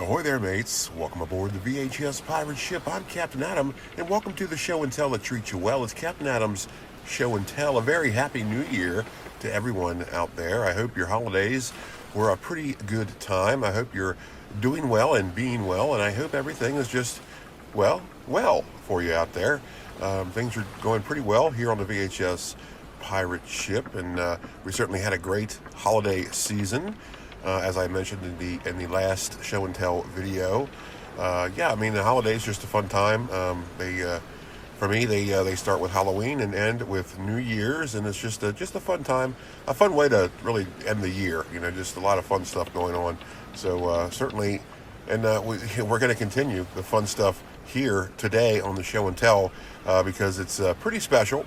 Ahoy there, mates. Welcome aboard the VHS Pirate Ship. I'm Captain Adam, and welcome to the show and tell that treats you well. It's Captain Adam's show and tell. A very happy new year to everyone out there. I hope your holidays were a pretty good time. I hope you're doing well and being well, and I hope everything is just, well for you out there. Things are going pretty well here on the VHS Pirate Ship, and we certainly had a great holiday season. As I mentioned in the last show and tell video, the holidays just a fun time. For me, they start with Halloween and end with New Year's, and it's just a fun time, a fun way to really end the year. You know, just a lot of fun stuff going on. So certainly, and we're going to continue the fun stuff here today on the show and tell because it's pretty special.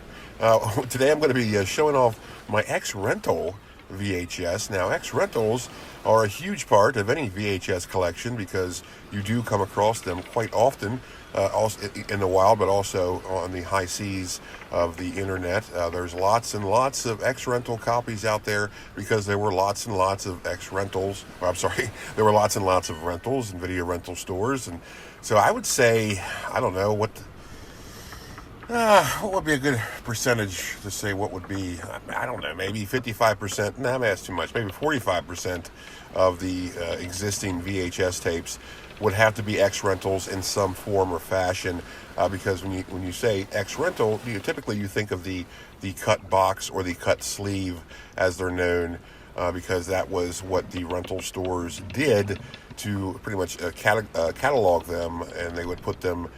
Today I'm going to be showing off my ex-rental VHS. Now, ex-rentals are a huge part of any VHS collection because you do come across them quite often, also in the wild, but also on the high seas of the internet. There's lots and lots of ex-rental copies out there because there were lots and lots of ex-rentals. There were lots and lots of rentals and video rental stores, and so I would say, I don't know what would be a good percentage to say what would be, I don't know, maybe 55%, nah, that's too much, maybe 45% of the existing VHS tapes would have to be ex-rentals in some form or fashion, because when you say ex-rental, typically you think of the cut box or the cut sleeve as they're known, because that was what the rental stores did to pretty much catalog them, and they would put them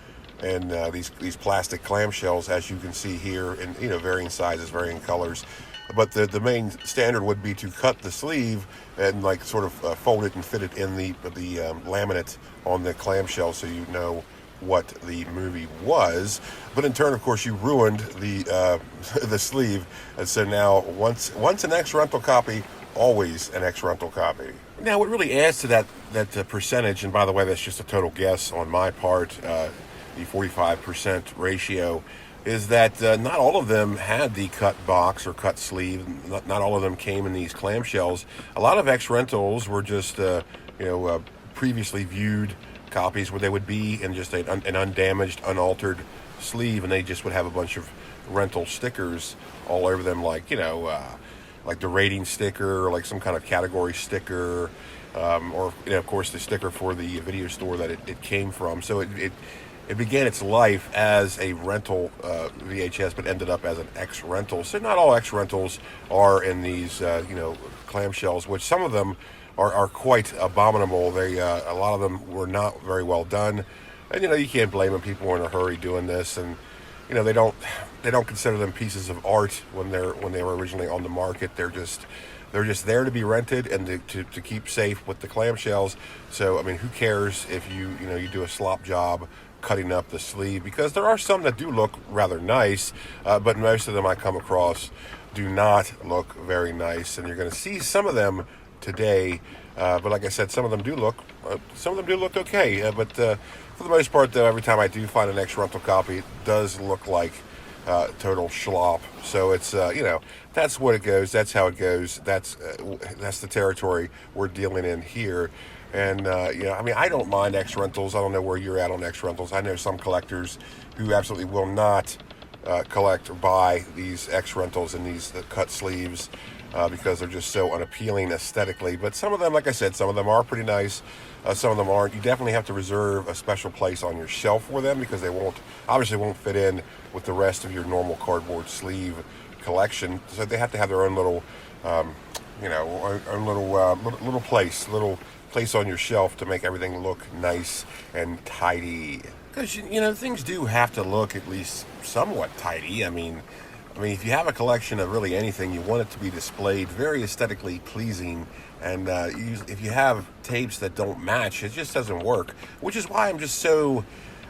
and these plastic clamshells, as you can see here, in varying sizes, varying colors. But the main standard would be to cut the sleeve and sort of fold it and fit it in the laminate on the clamshell, so you know what the movie was. But in turn, of course, you ruined the the sleeve, and so now once an ex-rental copy, always an ex-rental copy. Now, what really adds to that percentage, and by the way, that's just a total guess on my part, the 45% ratio, is that not all of them had the cut box or cut sleeve. Not all of them came in these clamshells. A lot of ex-rentals were just previously viewed copies where they would be in just an undamaged, unaltered sleeve, and they just would have a bunch of rental stickers all over them, like the rating sticker, or like some kind of category sticker, or of course the sticker for the video store that it came from. So it began its life as a rental VHS, but ended up as an ex-rental. So not all ex-rentals are in these, clamshells, which some of them are quite abominable. A lot of them were not very well done, and you can't blame them. People were in a hurry doing this, and they don't consider them pieces of art when they were originally on the market. They're just there to be rented and to keep safe with the clamshells. So I mean, who cares if you do a slop job cutting up the sleeve, because there are some that do look rather nice, but most of them I come across do not look very nice, and you're going to see some of them today. But like I said, some of them do look okay. But for the most part, though, every time I do find an ex-rental copy, it does look like total schlop. So it's that's what it goes. That's how it goes. That's the territory we're dealing in here. And, I don't mind ex-rentals. I don't know where you're at on ex-rentals. I know some collectors who absolutely will not collect or buy these ex-rentals and these cut sleeves because they're just so unappealing aesthetically. But some of them, like I said, some of them are pretty nice. Some of them aren't. You definitely have to reserve a special place on your shelf for them because they obviously won't fit in with the rest of your normal cardboard sleeve collection. So they have to have their own little, little place on your shelf to make everything look nice and tidy. Because things do have to look at least somewhat tidy. I mean, if you have a collection of really anything, you want it to be displayed very aesthetically pleasing. And if you have tapes that don't match, it just doesn't work. Which is why I'm just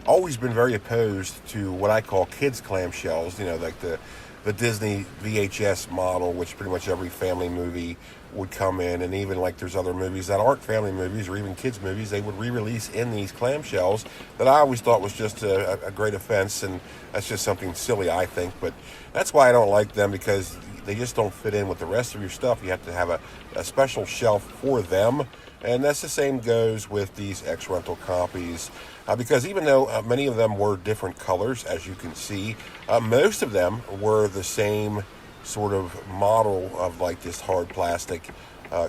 always been very opposed to what I call kids clamshells. Like the Disney VHS model, which pretty much every family movie would come in, and even there's other movies that aren't family movies or even kids movies, they would re-release in these clamshells that I always thought was just a great offense, and that's just something silly, I think. But that's why I don't like them, because they just don't fit in with the rest of your stuff. You have to have a special shelf for them, And that's the same goes with these X-Rental copies, because even though many of them were different colors, as you can see, most of them were the same sort of model of like this hard plastic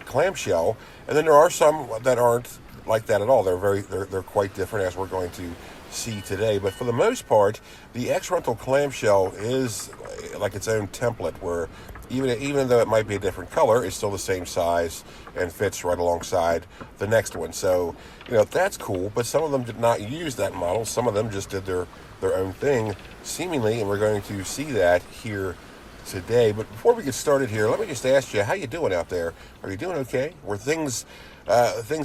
clamshell. And then there are some that aren't like that at all. They're quite different, as we're going to see today. But for the most part, the X-Rental clamshell is like its own template, where even though it might be a different color, it's still the same size and fits right alongside the next one. So, that's cool. But some of them did not use that model. Some of them just did their own thing, seemingly, and we're going to see that here today. But before we get started here, let me just ask you, how you doing out there? Are you doing okay? Were things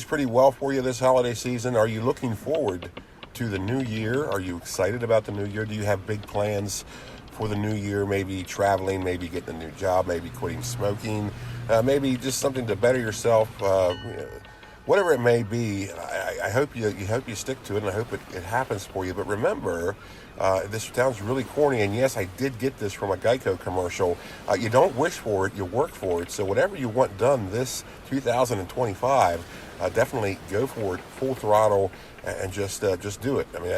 pretty well for you this holiday season? Are you looking forward to the new year? Are you excited about the new year? Do you have big plans for the new year? Maybe traveling, maybe getting a new job, maybe quitting smoking, maybe just something to better yourself. Whatever it may be, I hope you stick to it, and I hope it happens for you. But remember, this sounds really corny, and yes, I did get this from a Geico commercial. You don't wish for it, you work for it. So whatever you want done this 2025, definitely go for it, full throttle, and just do it. I mean,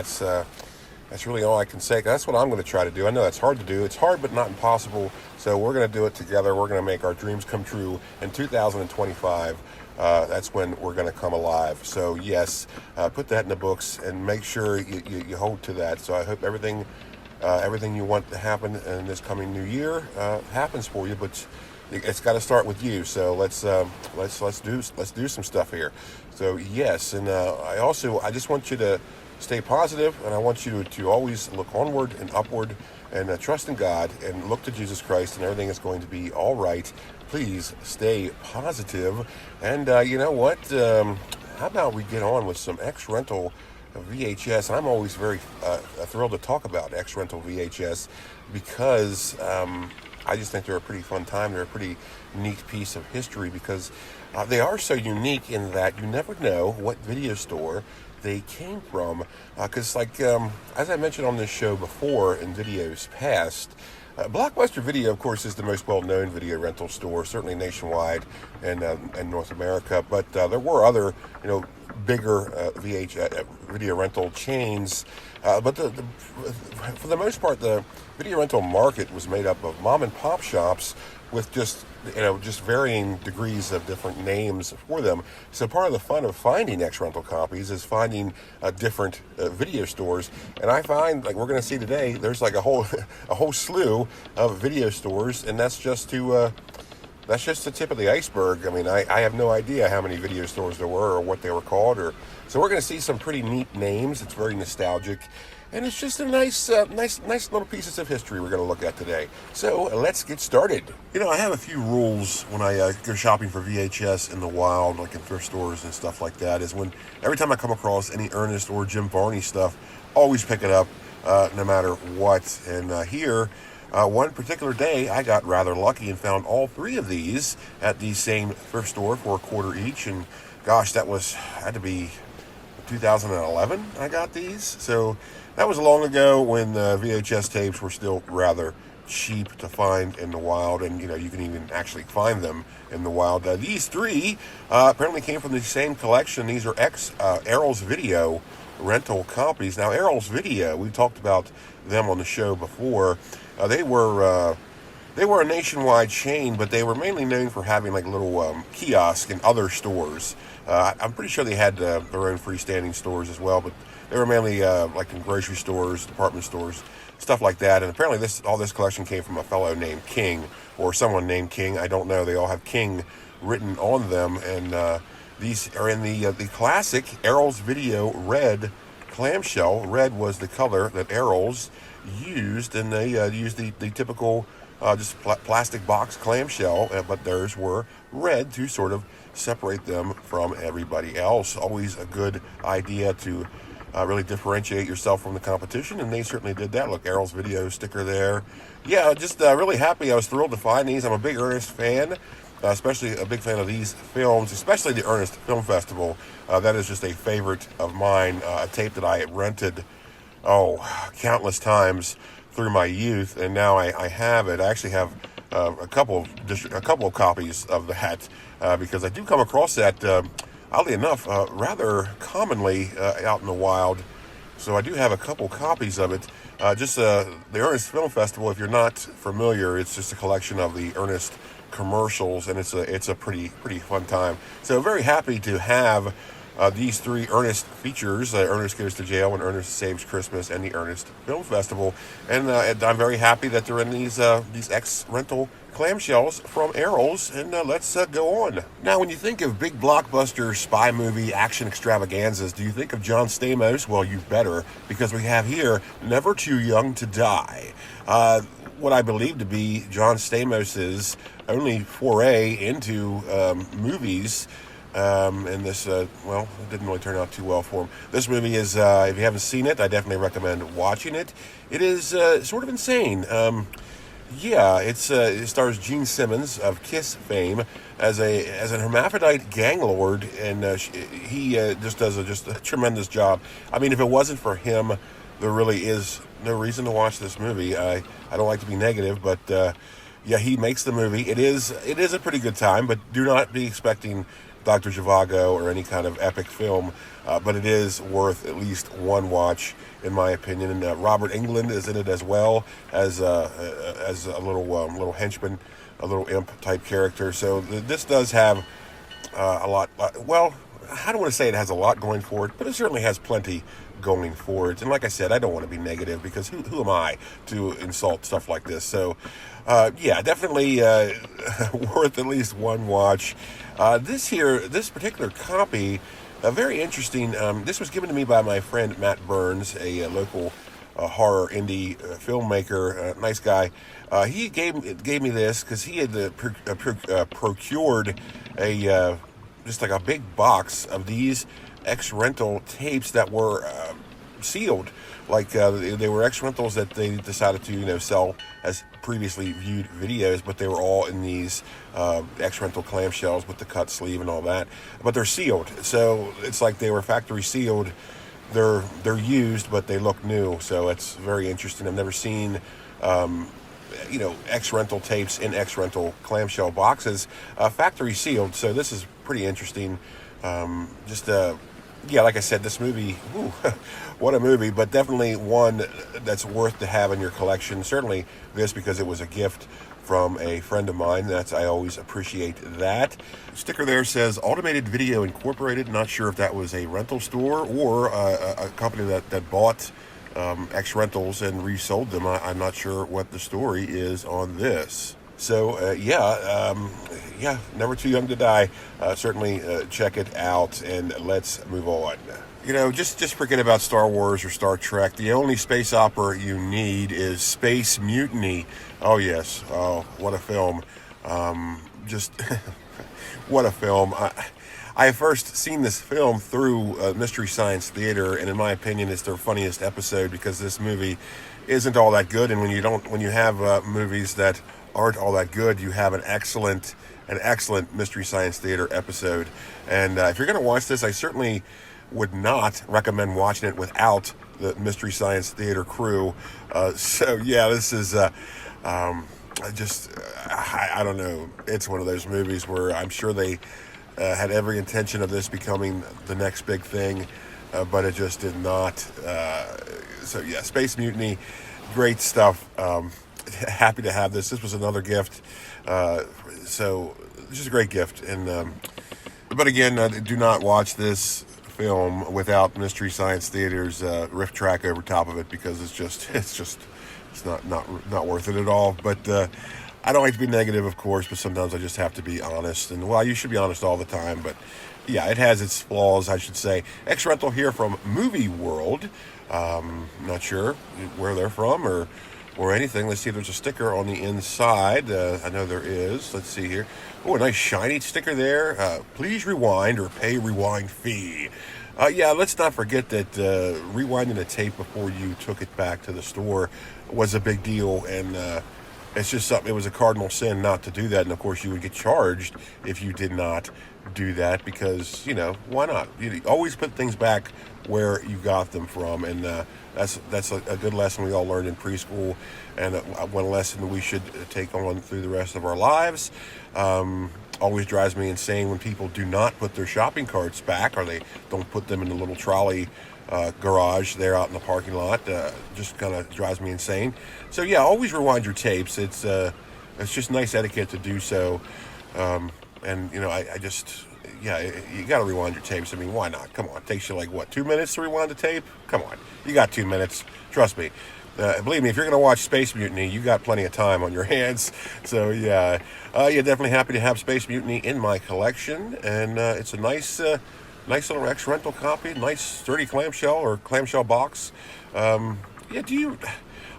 that's really all I can say. That's what I'm going to try to do. I know that's hard to do. It's hard, but not impossible. So we're going to do it together. We're going to make our dreams come true in 2025. That's when we're going to come alive. So yes, put that in the books and make sure you hold to that. So I hope everything you want to happen in this coming new year happens for you. But it's got to start with you. So let's do some stuff here. So yes, and I just want you to stay positive, and I want you to always look onward and upward, and trust in God, and look to Jesus Christ, and everything is going to be all right. Please stay positive. And you know what? How about we get on with some X-Rental VHS? I'm always very thrilled to talk about X-Rental VHS because I just think they're a pretty fun time. They're a pretty neat piece of history because they are so unique in that you never know what video store they came from, because as I mentioned on this show before in videos past, Blockbuster Video, of course, is the most well-known video rental store, certainly nationwide and North America. But there were other, bigger video rental chains. But for the most part, the video rental market was made up of mom and pop shops with just varying degrees of different names for them. So part of the fun of finding X-Rental copies is finding different video stores. And I find, like we're going to see today, there's like a whole slew of video stores, and that's just the tip of the iceberg. I mean, I have no idea how many video stores there were or what they were called. So we're going to see some pretty neat names. It's very nostalgic. And it's just a nice little pieces of history we're going to look at today. So let's get started. I have a few rules when I go shopping for VHS in the wild, like in thrift stores and stuff like that, is when every time I come across any Ernest or Jim Varney stuff, always pick it up no matter what. And here, one particular day, I got rather lucky and found all three of these at the same thrift store for $1 each. And gosh, had to be 2011 I got these. So that was long ago when VHS tapes were still rather cheap to find in the wild, and you can even actually find them in the wild. These three apparently came from the same collection. These are Errol's Video rental copies. Now, Errol's Video, we talked about them on the show before. They were a nationwide chain, but they were mainly known for having like little kiosks in other stores. I'm pretty sure they had their own freestanding stores as well, but they were mainly like in grocery stores, department stores, stuff like that. And apparently all this collection came from a fellow named King, or someone named King. I don't know. They all have King written on them. And these are in the classic Errol's Video red clamshell. Red was the color that Errol's used, and they used the typical just plastic box clamshell, but theirs were red to sort of separate them from everybody else. Always a good idea to really differentiate yourself from the competition, and they certainly did that. Look, Errol's Video sticker there. Yeah, just really happy. I was thrilled to find these. I'm a big Ernest fan, especially a big fan of these films, especially the Ernest Film Festival. That is just a favorite of mine, a tape that I rented, countless times through my youth, and now I have it. I actually have a couple of copies of that because I do come across that oddly enough, rather commonly out in the wild. So I do have a couple copies of it. The Ernest Film Festival, if you're not familiar, it's just a collection of the Ernest commercials, and it's a pretty fun time. So very happy to have these three Ernest features: Ernest Goes to Jail, and Ernest Saves Christmas, and the Ernest Film Festival. And I'm very happy that they're in these ex-rental clamshells from Errol's, and let's go on. Now, when you think of big blockbuster spy movie action extravaganzas, do you think of John Stamos? Well, you better, because we have here Never Too Young to Die. What I believe to be John Stamos's only foray into movies. And this, it didn't really turn out too well for him. This movie is, if you haven't seen it, I definitely recommend watching it. It is sort of insane. It stars Gene Simmons of Kiss fame as an hermaphrodite gang lord, and he just does a tremendous job. I mean, if it wasn't for him, there really is no reason to watch this movie. I don't like to be negative, but he makes the movie. It is a pretty good time, but do not be expecting Dr. Zhivago or any kind of epic film, but it is worth at least one watch, in my opinion. And Robert Englund is in it as well as a little henchman, a little imp type character. So this does have a lot. Well, I don't want to say it has a lot going for it, but it certainly has plenty going for it. And like I said, I don't want to be negative, because who am I to insult stuff like this? So, definitely worth at least one watch. This particular copy, very interesting. This was given to me by my friend Matt Burns, a local horror indie filmmaker, nice guy. He gave me this because he had procured just like a big box of these ex-rental tapes that were sealed. Like they were ex-rentals that they decided to sell as previously viewed videos, but they were all in these ex-rental clamshells with the cut sleeve and all that. But they're sealed, so it's like they were factory sealed. They're used, but they look new. So it's very interesting. I've never seen ex-rental tapes in ex-rental clamshell boxes, factory sealed. So this is pretty interesting. Like I said, this movie, what a movie, but definitely one that's worth to have in your collection. Certainly this, because it was a gift from a friend of mine. I always appreciate that. Sticker there says Automated Video Incorporated. Not sure if that was a rental store or a company that bought ex-rentals and resold them. I'm not sure what the story is on this. So, Never Too Young to Die. Certainly check it out, and let's move on. Just forget about Star Wars or Star Trek. The only space opera you need is Space Mutiny. Oh, yes. Oh, what a film. What a film. I first seen this film through Mystery Science Theater, and in my opinion, it's their funniest episode, because this movie isn't all that good. And when you have movies that aren't all that good, you have an excellent Mystery Science Theater episode. And if you're going to watch this, I certainly would not recommend watching it without the Mystery Science Theater crew. This is I don't know. It's one of those movies where I'm sure they had every intention of this becoming the next big thing, but it just did not. Space Mutiny, great stuff. Happy to have this. This was another gift. Just a great gift. And but again, do not watch this film without Mystery Science Theater's riff track over top of it, because it's not worth it at all. But I don't like to be negative, of course, but sometimes I just have to be honest. And you should be honest all the time, but yeah, it has its flaws, I should say. Ex-rental here from Movie World. Not sure where they're from or anything. Let's see if there's a sticker on the inside. I know there is. Let's see here. Oh, a nice shiny sticker there. Please rewind or pay rewind fee. Let's not forget that rewinding a tape before you took it back to the store was a big deal, and it's just something. It was a cardinal sin not to do that, and of course you would get charged if you did not do that, because why not? You always put things back where you got them from, and that's a good lesson we all learned in preschool, and one lesson we should take on through the rest of our lives. Always drives me insane when people do not put their shopping carts back, or they don't put them in the little trolley garage there out in the parking lot. Just kind of drives me insane. So yeah, always rewind your tapes. It's just nice etiquette to do so. And you know, I just, yeah, you got to rewind your tapes. I mean, why not? Come on, it takes you like what, 2 minutes to rewind the tape? Come on, you got 2 minutes. Trust me. Believe me, if you're going to watch Space Mutiny, you got plenty of time on your hands. So yeah, definitely happy to have Space Mutiny in my collection, and it's a nice little X rental copy, nice sturdy clamshell or clamshell box. Yeah,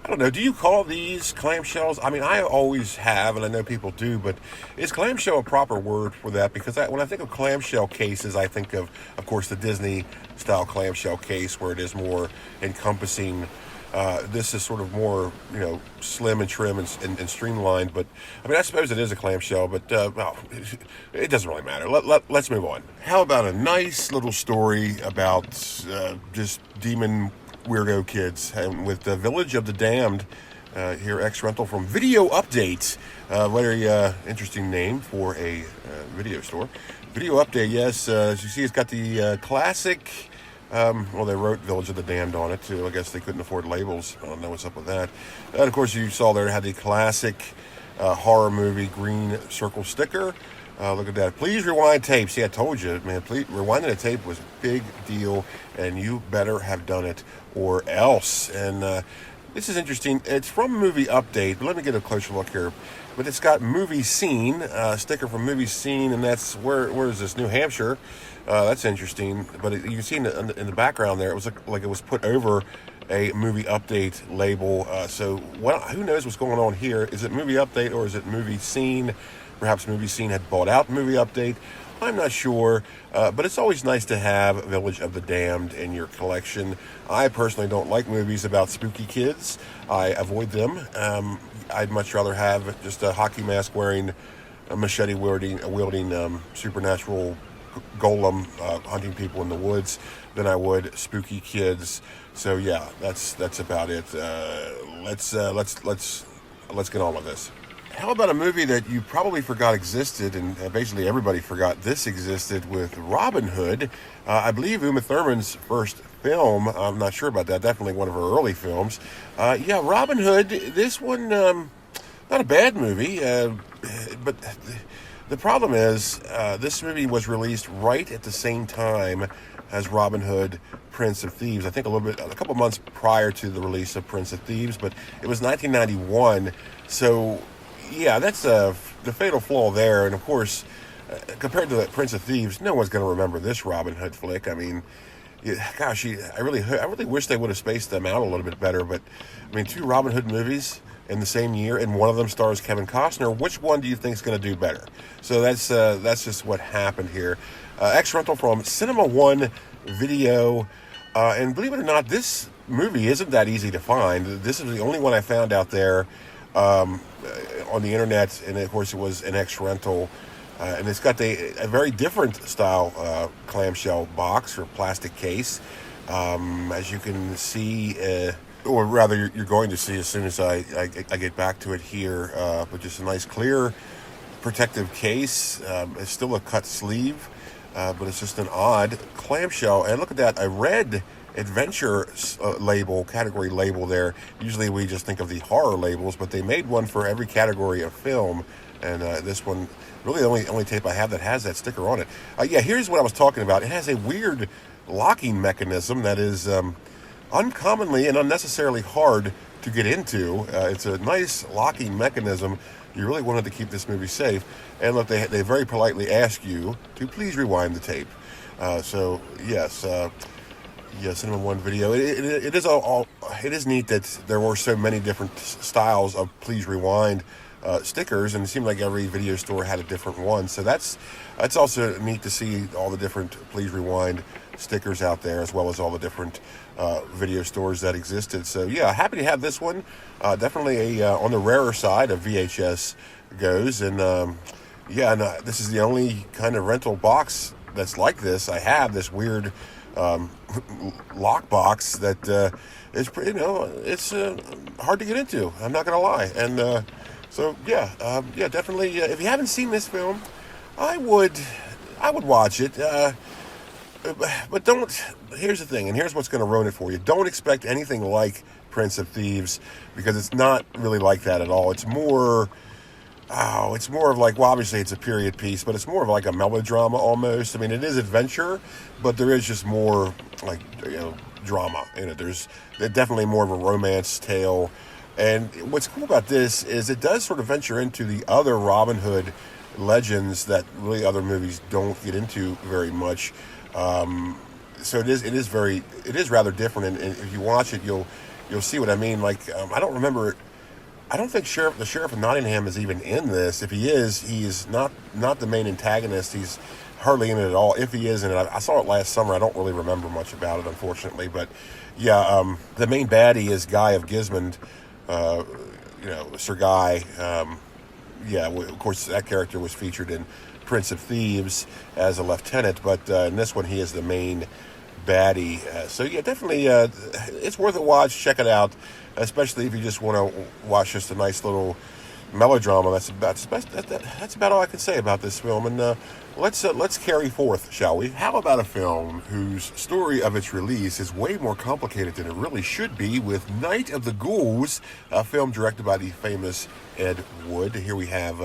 I don't know, do you call these clamshells? I mean, I always have, and I know people do, but is clamshell a proper word for that? Because when I think of clamshell cases, I think of course, the Disney-style clamshell case, where it is more encompassing. This is sort of more, you know, slim and trim and streamlined. But I mean, I suppose it is a clamshell, but well, it doesn't really matter. Let's move on. How about a nice little story about just demon weirdo kids, and with the Village of the Damned here, X rental from Video Update. Very interesting name for a video store. Video Update, yes. As you see, it's got the classic. Well, they wrote Village of the Damned on it, too. I guess they couldn't afford labels. I don't know what's up with that. And, of course, you saw there it had the classic horror movie green circle sticker. Look at that. Please rewind tape. See, I told you, man, rewinding a tape was a big deal, and you better have done it or else. And this is interesting. It's from Movie Update, but let me get a closer look here. But it's got Movie Scene, sticker from Movie Scene, and that's, where is this, New Hampshire? That's interesting, but you can see in the background there, it was like it was put over a Movie Update label. So who knows what's going on here? Is it Movie Update or is it Movie Scene? Perhaps Movie Scene had bought out Movie Update. I'm not sure, but it's always nice to have Village of the Damned in your collection. I personally don't like movies about spooky kids. I avoid them. I'd much rather have just a hockey mask wearing, a machete wielding supernatural golem hunting people in the woods than I would spooky kids. So yeah, that's about it. Let's get on with this. How about a movie that you probably forgot existed, and basically everybody forgot this existed, with Robin Hood. I believe Uma Thurman's first film. I'm not sure about that. Definitely one of her early films. Yeah, Robin Hood. This one, not a bad movie, but the problem is, this movie was released right at the same time as Robin Hood, Prince of Thieves. I think a couple months prior to the release of Prince of Thieves, but it was 1991. So, yeah, that's the fatal flaw there. And of course, compared to the Prince of Thieves, no one's going to remember this Robin Hood flick. I mean, gosh, I really wish they would have spaced them out a little bit better. But I mean, 2 Robin Hood movies in the same year, and one of them stars Kevin Costner. Which one do you think is going to do better? So that's just what happened here. X rental from Cinema One Video, and believe it or not, this movie isn't that easy to find. This is the only one I found out there on the internet, and of course it was an X rental. And it's got a very different style clamshell box or plastic case, as you can see. Or rather, you're going to see as soon as I get back to it here. But just a nice clear protective case. It's still a cut sleeve, but it's just an odd clamshell. And look at that, a red adventure category label there. Usually we just think of the horror labels, but they made one for every category of film. And this one, really the only tape I have that has that sticker on it. Yeah, here's what I was talking about. It has a weird locking mechanism that is uncommonly and unnecessarily hard to get into. It's a nice locking mechanism. You really wanted to keep this movie safe. And look, they very politely ask you to please rewind the tape. So yes, Cinema One Video. It is neat that there were so many different styles of please rewind stickers, and it seemed like every video store had a different one. So that's also neat to see all the different please rewind stickers out there, as well as all the different video stores that existed. So yeah, happy to have this one. Definitely on the rarer side of VHS goes, and this is the only kind of rental box that's like this. I have this weird lock box that is pretty, it's hard to get into. I'm not gonna lie, and so definitely. If you haven't seen this film, I would, I would watch it. But don't. Here's the thing, and here's what's going to ruin it for you. Don't expect anything like Prince of Thieves, because it's not really like that at all. It's more. Oh, it's more of like, well, obviously it's a period piece, but it's more of like a melodrama almost. I mean, it is adventure, but there is just more like, drama in it. There's definitely more of a romance tale. And what's cool about this is it does sort of venture into the other Robin Hood legends that really other movies don't get into very much. So it is rather different. And if you watch it, you'll see what I mean. Like, I don't remember. I don't think the Sheriff of Nottingham is even in this. If he is not the main antagonist. He's hardly in it at all. If he is in it, I saw it last summer. I don't really remember much about it, unfortunately. But yeah, the main baddie is Guy of Gismond, Sir Guy. Of course, that character was featured in Prince of Thieves as a lieutenant, but in this one, he is the main baddie. So yeah, definitely, it's worth a watch. Check it out, especially if you just want to watch just a nice little melodrama. That's about all I can say about this film. And let's carry forth, shall we? How about a film whose story of its release is way more complicated than it really should be, with Night of the Ghouls, a film directed by the famous Ed Wood. Here we have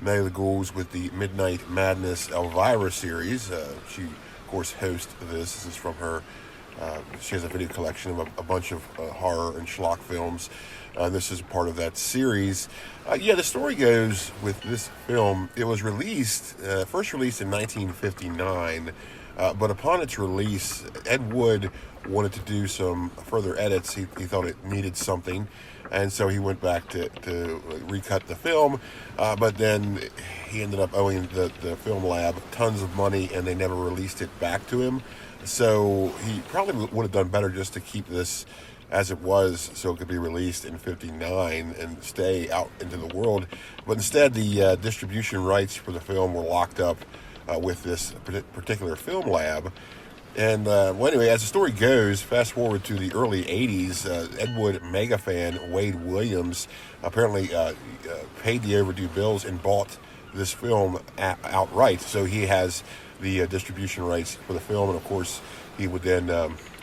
Night of the Ghouls with the Midnight Madness Elvira series. She, of course, hosts this. This is from her. She has a video collection of a bunch of horror and schlock films. This is part of that series. The story goes with this film. It was first released in 1959, but upon its release, Ed Wood wanted to do some further edits. He thought it needed something, and so he went back to recut the film, but then he ended up owing the film lab tons of money, and they never released it back to him. So he probably would have done better just to keep this as it was, so it could be released in 59 and stay out into the world. But instead, the distribution rights for the film were locked up with this particular film lab. And anyway, as the story goes, fast forward to the early 80s, Ed Wood mega fan Wade Williams apparently paid the overdue bills and bought this film outright. So he has the distribution rights for the film, and of course, he would then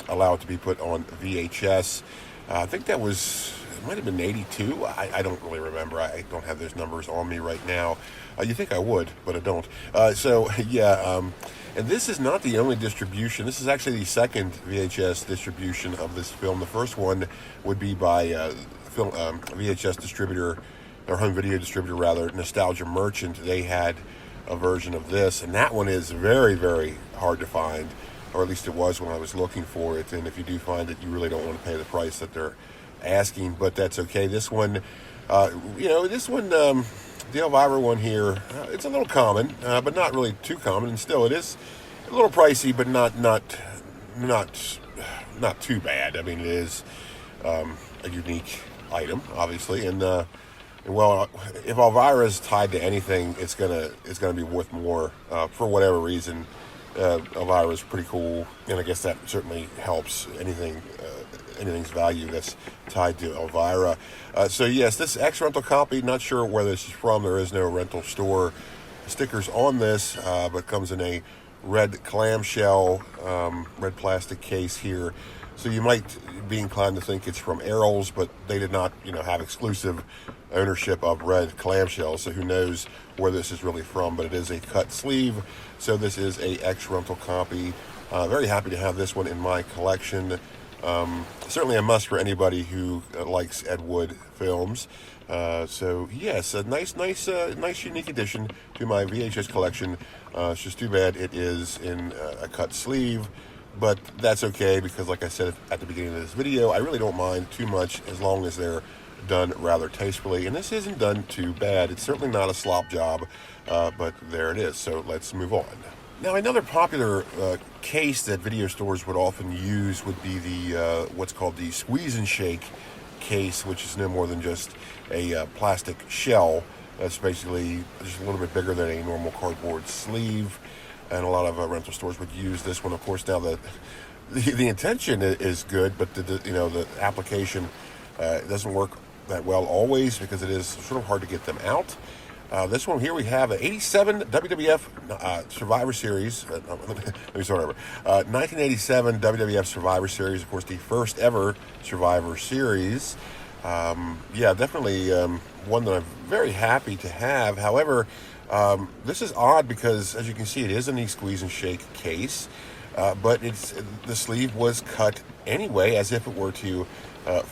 allow it to be put on VHS. I think it might have been 82. I don't really remember. I don't have those numbers on me right now. You think I would, but I don't. And this is not the only distribution. This is actually the second VHS distribution of this film. The first one would be by VHS distributor, or home video distributor rather, Nostalgia Merchant. They had a version of this, and that one is very, very hard to find, or at least it was when I was looking for it. And if you do find it, you really don't want to pay the price that they're asking, but that's okay. This one, the Elvira one here, it's a little common, but not really too common, and still it is a little pricey, but not too bad. I mean, it is a unique item, obviously, and if Elvira is tied to anything, it's gonna be worth more for whatever reason. Elvira is pretty cool, and I guess that certainly helps anything's value that's tied to Elvira. So yes, this ex-rental copy, not sure where this is from. There is no rental store stickers on this, but comes in a red clamshell, red plastic case here. So you might be inclined to think it's from Errol's, but they did not, have exclusive ownership of red clamshells. So who knows where this is really from? But it is a cut sleeve, so this is a ex-rental copy. Very happy to have this one in my collection. Certainly a must for anybody who likes Ed Wood films. So yes, a nice unique addition to my VHS collection. It's just too bad it is in a cut sleeve, but that's okay, because like I said at the beginning of this video, I really don't mind too much as long as they're done rather tastefully, and this isn't done too bad. It's certainly not a slop job, but there it is. So let's move on. Now, another popular case that video stores would often use would be the what's called the squeeze and shake case, which is no more than just a plastic shell that's basically just a little bit bigger than a normal cardboard sleeve. And a lot of rental stores would use this one. Of course, now the intention is good, but the application doesn't work that well always, because it is sort of hard to get them out. This one here we have an 87 WWF Survivor Series. Let me start over. 1987 WWF Survivor Series, of course, the first ever Survivor Series. Yeah, definitely one that I'm very happy to have. However, this is odd because, as you can see, it is in the squeeze and shake case, but the sleeve was cut anyway, as if it were to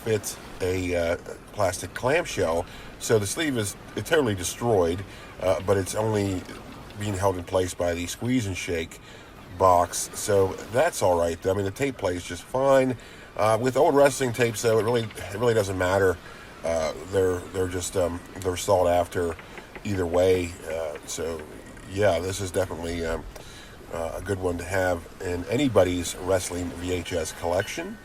fit a plastic clamshell. So the sleeve is totally destroyed, but it's only being held in place by the squeeze and shake box. So that's all right. I mean, the tape plays just fine. With old wrestling tapes, though, it really doesn't matter. They're just they're sought after either way. So yeah, this is definitely a good one to have in anybody's wrestling VHS collection.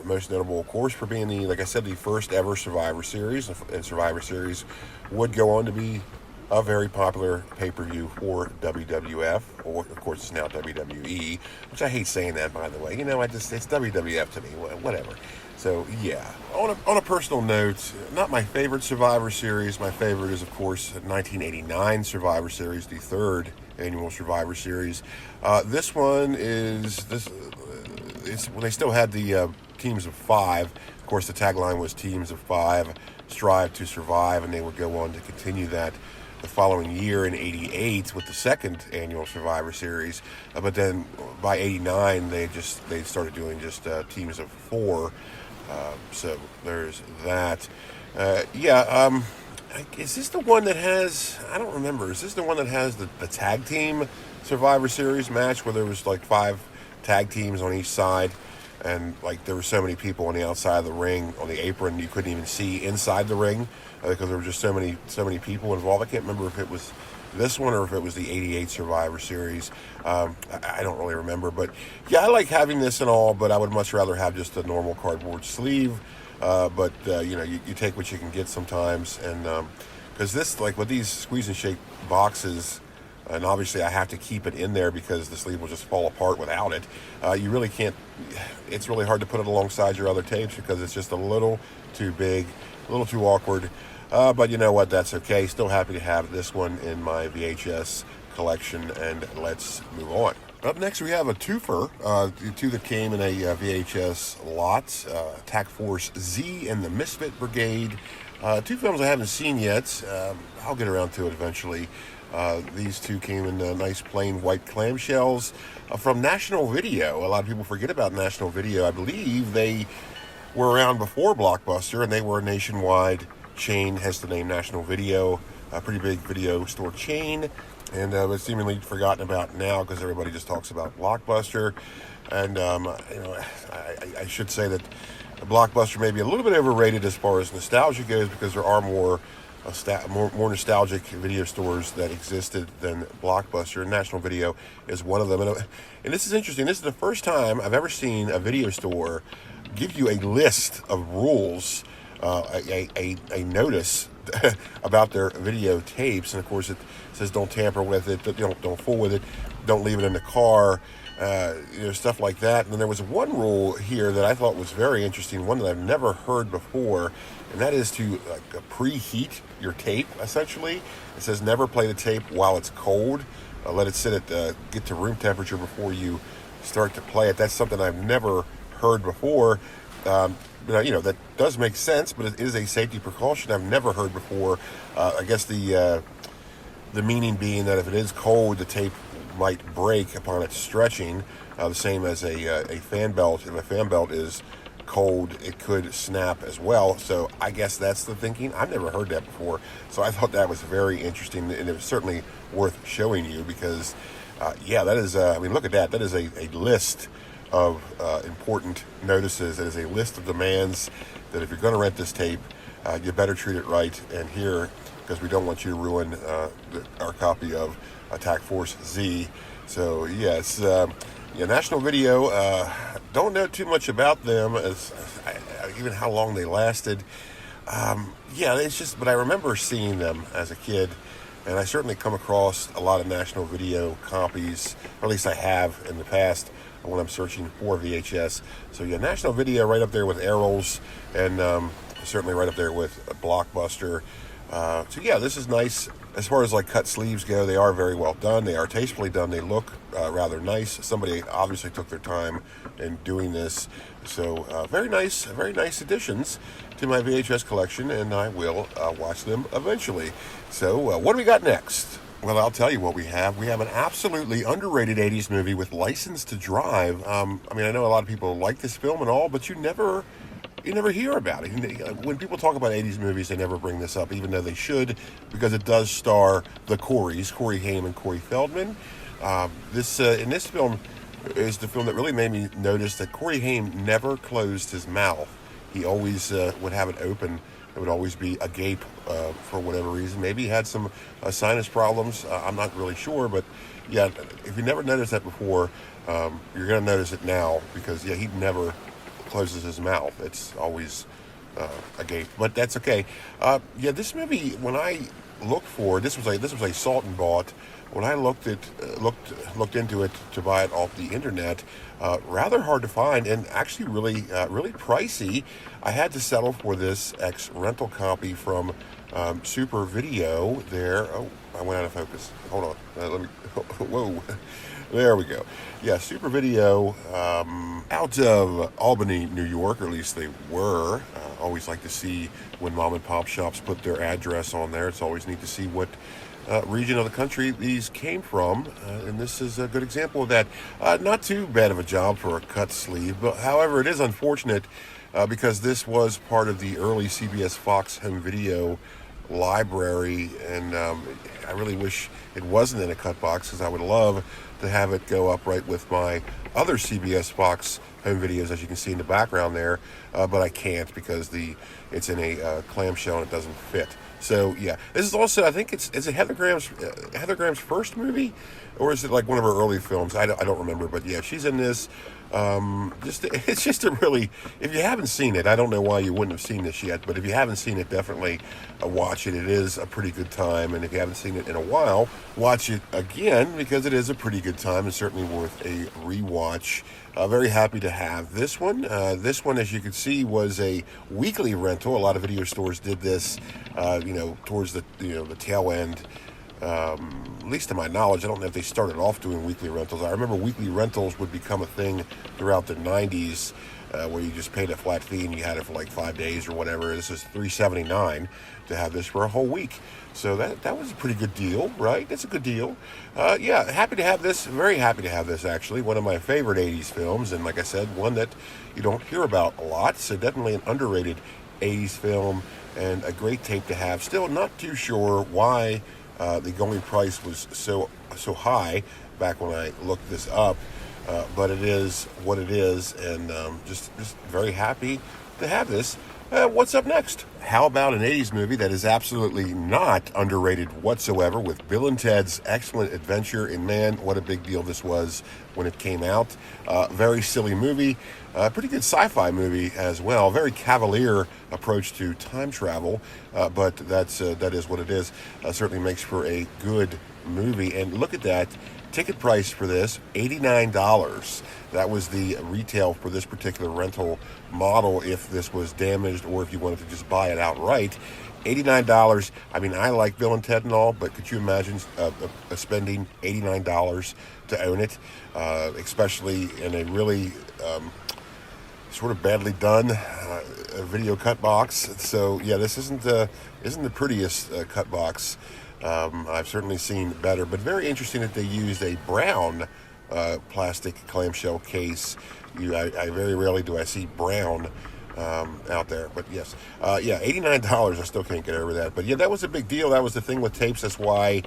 Most notable, of course, for being like I said, the first ever Survivor Series. And Survivor Series would go on to be a very popular pay-per-view for WWF, or of course it's now WWE, which I hate saying that, by the way. It's WWF to me, whatever. So yeah, on a personal note, not my favorite Survivor Series. My favorite is, of course, 1989 Survivor Series, the third annual Survivor Series. This one is when they still had the teams of 5. Of course, the tagline was "Teams of 5 strive to survive," and they would go on to continue that the following year in '88 with the second annual Survivor Series. But then by '89, they started doing just teams of 4. So there's that. Is this the one that has? I don't remember. Is this the one that has the tag team Survivor Series match where there was like 5 tag teams on each side, and like there were so many people on the outside of the ring on the apron you couldn't even see inside the ring because there were just so many people involved. I can't remember if it was this one or if it was the '88 Survivor Series. I don't really remember, but yeah, I like having this and all, but I would much rather have just a normal cardboard sleeve. But you take what you can get sometimes, and because this, like with these squeeze and shake boxes, and obviously I have to keep it in there because the sleeve will just fall apart without it. You really can't. It's really hard to put it alongside your other tapes because it's just a little too big, a little too awkward. But you know what? That's okay. Still happy to have this one in my VHS collection, and let's move on. Up next, we have a twofer, the two that came in a VHS lot, Attack Force Z and the Misfit Brigade. 2 films I haven't seen yet. I'll get around to it eventually. These 2 came in nice plain white clamshells from National Video. A lot of people forget about National Video. I believe they were around before Blockbuster, and they were a nationwide chain, hence the name National Video, a pretty big video store chain. And it's seemingly forgotten about now because everybody just talks about Blockbuster. And I should say that Blockbuster may be a little bit overrated as far as nostalgia goes because there are more nostalgic video stores that existed than Blockbuster. National Video is one of them. And this is interesting. This is the first time I've ever seen a video store give you a list of rules, a notice about their videotapes, and of course it says don't tamper with it, don't fool with it, don't leave it in the car, stuff like that. And then there was one rule here that I thought was very interesting, one that I've never heard before, and that is to preheat your tape. Essentially, it says never play the tape while it's cold. Let it sit at get to room temperature before you start to play it. That's something I've never heard before. That does make sense, but it is a safety precaution I've never heard before. I guess the meaning being that if it is cold, the tape might break upon its stretching, the same as a fan belt. If a fan belt is cold, it could snap as well. So I guess that's the thinking. I've never heard that before, so I thought that was very interesting, and it was certainly worth showing you because, that is. Look at that. That is a list of important notices. It is a list of demands that if you're going to rent this tape, you better treat it right. And here, because we don't want you to ruin our copy of Attack Force Z. So yes, National Video. Don't know too much about them, as even how long they lasted. It's just. But I remember seeing them as a kid, and I certainly come across a lot of National Video copies, or at least I have in the past, when I'm searching for VHS. So National Video right up there with Errol's, and certainly right up there with Blockbuster. So yeah, this is nice. As far as like cut sleeves go, they are very well done. They are tastefully done. They look rather nice. Somebody obviously took their time in doing this. So very nice additions to my VHS collection, and I will watch them eventually. So what do we got next? Well, I'll tell you what we have. We have an absolutely underrated 80s movie with License to Drive. I mean, I know a lot of people like this film and all, but you never hear about it. When people talk about 80s movies, they never bring this up, even though they should, because it does star the Coreys, Corey Haim and Corey Feldman. In this film is the film that really made me notice that Corey Haim never closed his mouth. He always would have it open. It would always be agape for whatever reason. Maybe he had some sinus problems. I'm not really sure, but yeah, if you never noticed that before, you're going to notice it now, because yeah, he never closes his mouth. It's always agape, but that's okay. Yeah, this movie, when I looked for this was a Salt and Bought. When I looked into it to buy it off the internet, rather hard to find, and actually really pricey. I had to settle for this rental copy from Super Video. There, oh, I went out of focus. Hold on, let me. Whoa. There we go. Yeah, Super Video out of Albany, New York, or at least they were. Always like to see when mom and pop shops put their address on there. It's always neat to see what region of the country these came from, and this is a good example of that. Not too bad of a job for a cut sleeve, but however, it is unfortunate because this was part of the early CBS Fox home video library, and I really wish it wasn't in a cut box, because I would love to have it go up right with my other CBS Fox home videos, as you can see in the background there, but I can't because it's in a clamshell and it doesn't fit. So yeah, this is also, I think is it Heather Graham's first movie, or is it like one of her early films? I don't remember, but yeah, she's in this. It's just a really, if you haven't seen it, I don't know why you wouldn't have seen this yet, but if you haven't seen it, definitely watch it. It is a pretty good time, and if you haven't seen it in a while, watch it again, because it is a pretty good time and certainly worth a rewatch. Very happy to have this one. This one, as you can see, was a weekly rental. A lot of video stores did this, towards the tail end. At least to my knowledge, I don't know if they started off doing weekly rentals. I remember weekly rentals would become a thing throughout the 90s, where you just paid a flat fee and you had it for like 5 days or whatever. This is $3.79 to have this for a whole week. So that was a pretty good deal, right? That's a good deal. Yeah, happy to have this. Very happy to have this, actually. One of my favorite 80s films, and like I said, one that you don't hear about a lot. So definitely an underrated 80s film, and a great tape to have. Still not too sure why the going price was so high back when I looked this up, but it is what it is, and just very happy to have this. What's up next? How about an 80s movie that is absolutely not underrated whatsoever, with Bill and Ted's Excellent Adventure? And man, what a big deal this was when it came out. Very silly movie, pretty good sci-fi movie as well. Very cavalier approach to time travel, but that is what it is. Certainly makes for a good movie. And look at that. Ticket price for this, $89. That was the retail for this particular rental model if this was damaged, or if you wanted to just buy it outright. $89. I mean, I like Bill and Ted and all, but could you imagine spending $89 to own it, especially in a really sort of badly done video cut box? So yeah, this isn't the prettiest cut box. I've certainly seen better, but very interesting that they used a brown plastic clamshell case. I very rarely do I see brown out there, but yes, yeah, $89. I still can't get over that. But yeah, that was a big deal. That was the thing with tapes. That's why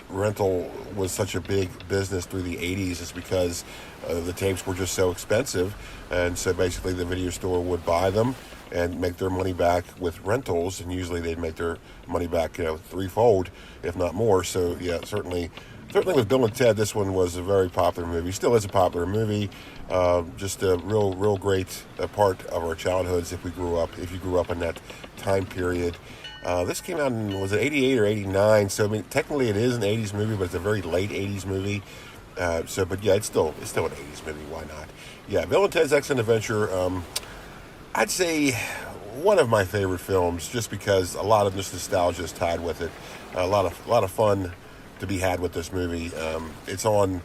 rental was such a big business through the 80s, is because the tapes were just so expensive, and so basically the video store would buy them and make their money back with rentals, and usually they'd make their money back, threefold, if not more. So yeah, certainly with Bill and Ted, this one was a very popular movie. Still is a popular movie. Just a real great part of our childhoods if you grew up in that time period. This came out in, was it 88 or 89? So I mean, technically it is an 80s movie, but it's a very late 80s movie. But yeah, it's still an 80s movie. Why not? Yeah, Bill and Ted's Excellent Adventure. I'd say one of my favorite films, just because a lot of this nostalgia is tied with it. A lot of fun to be had with this movie. It's on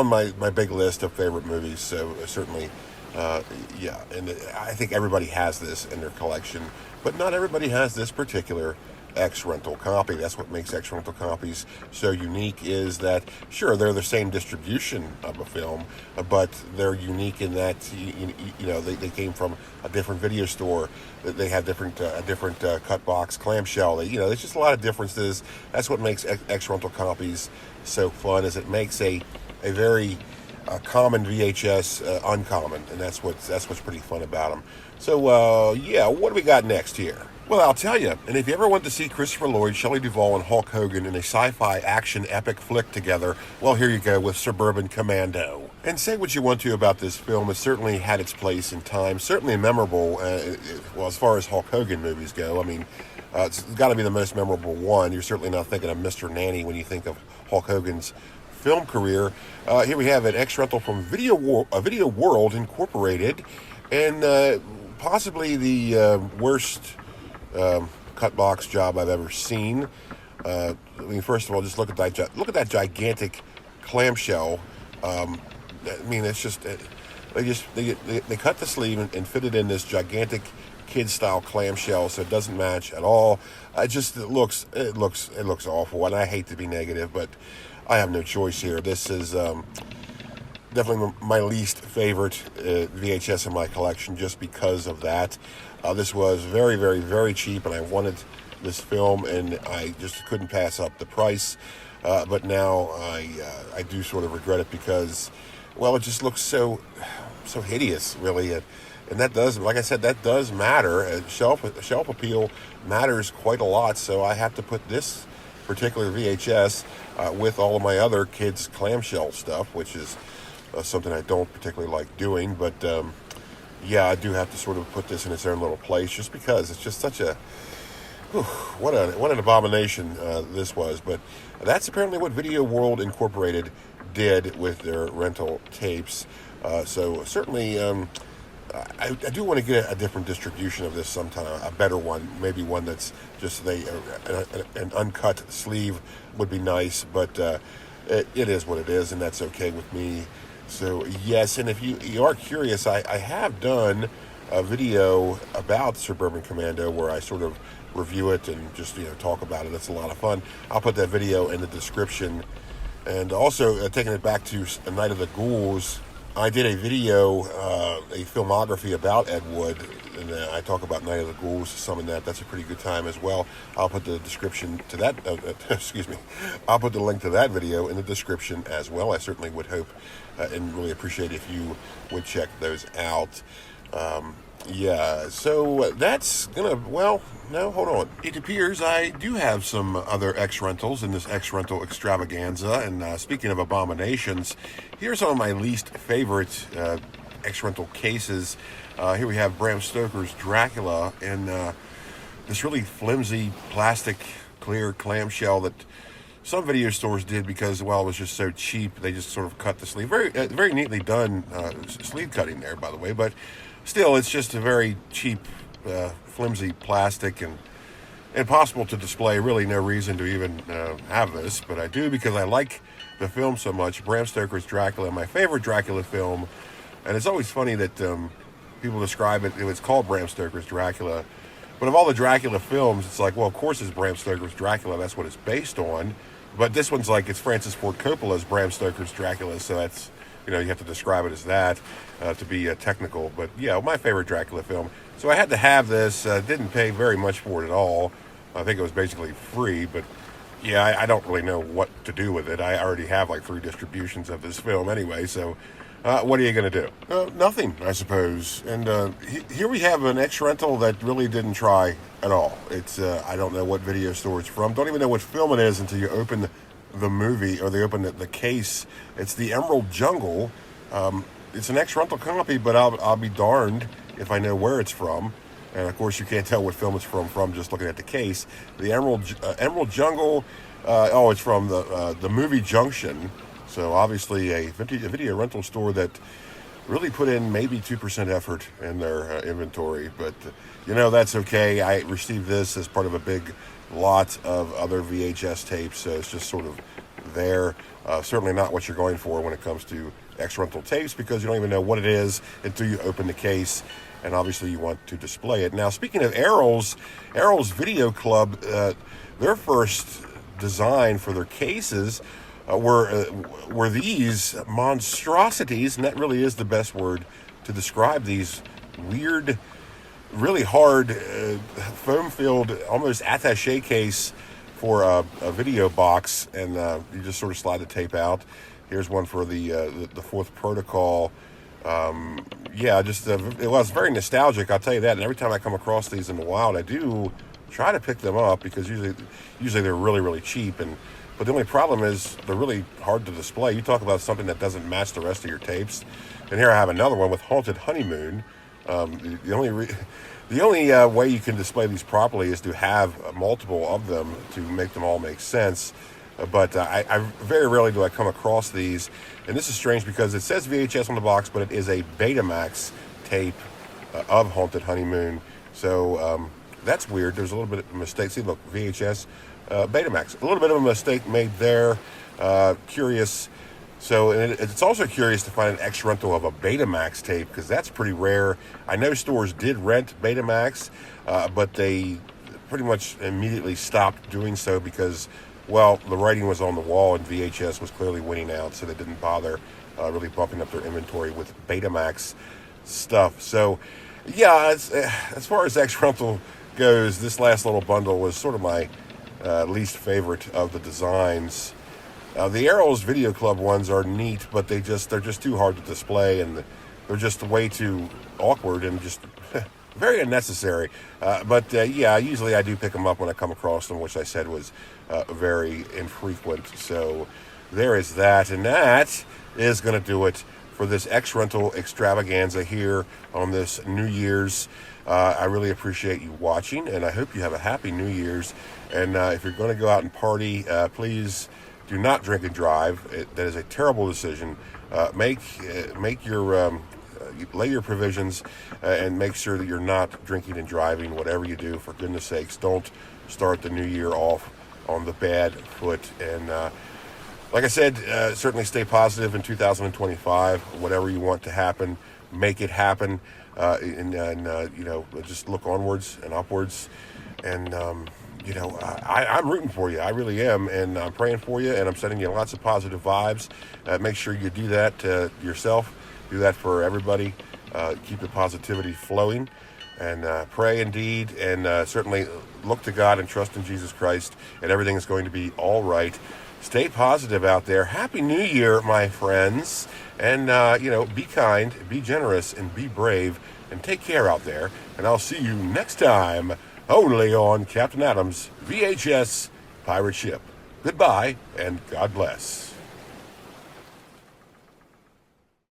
my big list of favorite movies. So certainly, yeah. And I think everybody has this in their collection, but not everybody has this particular X-Rental copy. That's what makes X-Rental copies so unique, is that, sure, they're the same distribution of a film, but they're unique in that, they came from a different video store. They have a different cut box clamshell. There's just a lot of differences. That's what makes X-Rental copies so fun, is it makes a very common VHS uncommon, and that's what's pretty fun about them. So, yeah, what do we got next here? Well, I'll tell you, and if you ever want to see Christopher Lloyd, Shelley Duvall, and Hulk Hogan in a sci-fi action epic flick together, well, here you go with Suburban Commando. And say what you want to about this film, it certainly had its place in time, certainly memorable, well, as far as Hulk Hogan movies go. I mean, it's got to be the most memorable one. You're certainly not thinking of Mr. Nanny when you think of Hulk Hogan's film career. Here we have an X-Rental from Video World Incorporated, and possibly the worst cut box job I've ever seen. I mean, first of all, just look at that gigantic clamshell. I mean, it's just they cut the sleeve and fit it in this gigantic kid style clamshell, so it doesn't match at all. It looks awful, and I hate to be negative, but I have no choice here. This is definitely my least favorite VHS in my collection, just because of that. This was very, very, very cheap, and I wanted this film, and I just couldn't pass up the price. But now I do sort of regret it, because, well, it just looks so hideous, really. And that does, like I said, that does matter. Shelf appeal matters quite a lot. So I have to put this particular VHS with all of my other kids' clamshell stuff, which is something I don't particularly like doing, but yeah, I do have to sort of put this in its own little place, just because it's just such a what an abomination this was. But that's apparently what Video World Incorporated did with their rental tapes. So certainly, I do want to get a different distribution of this sometime, a better one, maybe one that's just an uncut sleeve would be nice, but it is what it is, and that's okay with me. So, yes, and if you are curious, I have done a video about Suburban Commando where I sort of review it and just talk about it. It's a lot of fun. I'll put that video in the description. And also, taking it back to Night of the Ghouls, I did a video, a filmography about Ed Wood, and I talk about Night of the Ghouls, some in that. That's a pretty good time as well. I'll put the description to that, excuse me, I'll put the link to that video in the description as well. I certainly would hope and really appreciate if you would check those out. Yeah, so that's well, no, hold on. It appears I do have some other X-Rentals in this X-Rental extravaganza, and speaking of abominations, here's some of my least favorite X-Rental cases. Here we have Bram Stoker's Dracula, and this really flimsy plastic clear clamshell that some video stores did because, well, it was just so cheap. They just sort of cut the sleeve. Very neatly done sleeve cutting there, by the way, but still, it's just a very cheap, flimsy plastic and impossible to display. Really no reason to even have this, but I do because I like the film so much. Bram Stoker's Dracula, my favorite Dracula film, and it's always funny that people describe it, it's called Bram Stoker's Dracula, but of all the Dracula films, it's like, well, of course it's Bram Stoker's Dracula, that's what it's based on, but this one's like, it's Francis Ford Coppola's Bram Stoker's Dracula, so that's, you have to describe it as that to be technical. But yeah, my favorite Dracula film. So I had to have this. Didn't pay very much for it at all. I think it was basically free. But yeah, I don't really know what to do with it. I already have like 3 distributions of this film anyway. So what are you going to do? Nothing, I suppose. And here we have an X-Rental that really didn't try at all. It's I don't know what video store it's from. Don't even know what film it is until you open the movie, or they open the case. It's the Emerald Jungle. It's an X-Rental copy, but I'll be darned if I know where it's from. And of course, you can't tell what film it's from just looking at the case. The Emerald Jungle. It's from the movie Junction. So obviously a video rental store that really put in maybe 2% effort in their inventory, but that's okay. I received this as part of a big lot of other VHS tapes, so it's just sort of there. Certainly not what you're going for when it comes to X-Rental tapes, because you don't even know what it is until you open the case, and obviously you want to display it. Now, speaking of Errol's Video Club, their first design for their cases were these monstrosities, and that really is the best word to describe these weird, really hard, foam-filled, almost attaché case for a video box, and you just sort of slide the tape out. Here's one for the fourth protocol. It was very nostalgic, I'll tell you that. And every time I come across these in the wild, I do try to pick them up, because usually they're really, really cheap. But the only problem is they're really hard to display. You talk about something that doesn't match the rest of your tapes. And here I have another one with Haunted Honeymoon. The only way you can display these properly is to have multiple of them to make them all make sense. But I very rarely do I come across these. And this is strange because it says VHS on the box, but it is a Betamax tape of Haunted Honeymoon. So that's weird. There's a little bit of a mistake. See, look, VHS, Betamax. A little bit of a mistake made there. Curious. So it's also curious to find an X-Rental of a Betamax tape, because that's pretty rare. I know stores did rent Betamax, but they pretty much immediately stopped doing so because, well, the writing was on the wall and VHS was clearly winning out, so they didn't bother really bumping up their inventory with Betamax stuff. So, yeah, as far as X-Rental goes, this last little bundle was sort of my least favorite of the designs. The Errol's Video Club ones are neat, but they're just too hard to display, and they're just way too awkward and just very unnecessary. Usually I do pick them up when I come across them, which I said was very infrequent. So there is that, and that is going to do it for this X-Rental extravaganza here on this New Year's. I really appreciate you watching, and I hope you have a happy New Year's. And if you're going to go out and party, please do not drink and drive. That is a terrible decision. Make your lay your provisions and make sure that you're not drinking and driving. Whatever you do, for goodness sakes, don't start the new year off on the bad foot. And like I said, certainly stay positive in 2025. Whatever you want to happen, make it happen. Just look onwards and upwards. And I'm rooting for you. I really am, and I'm praying for you, and I'm sending you lots of positive vibes. Make sure you do that yourself. Do that for everybody. Keep the positivity flowing, and pray indeed, and certainly look to God and trust in Jesus Christ, and everything is going to be all right. Stay positive out there. Happy New Year, my friends, and be kind, be generous, and be brave, and take care out there. And I'll see you next time, only on Captain Adam's VHS Pirate Ship. Goodbye, and God bless.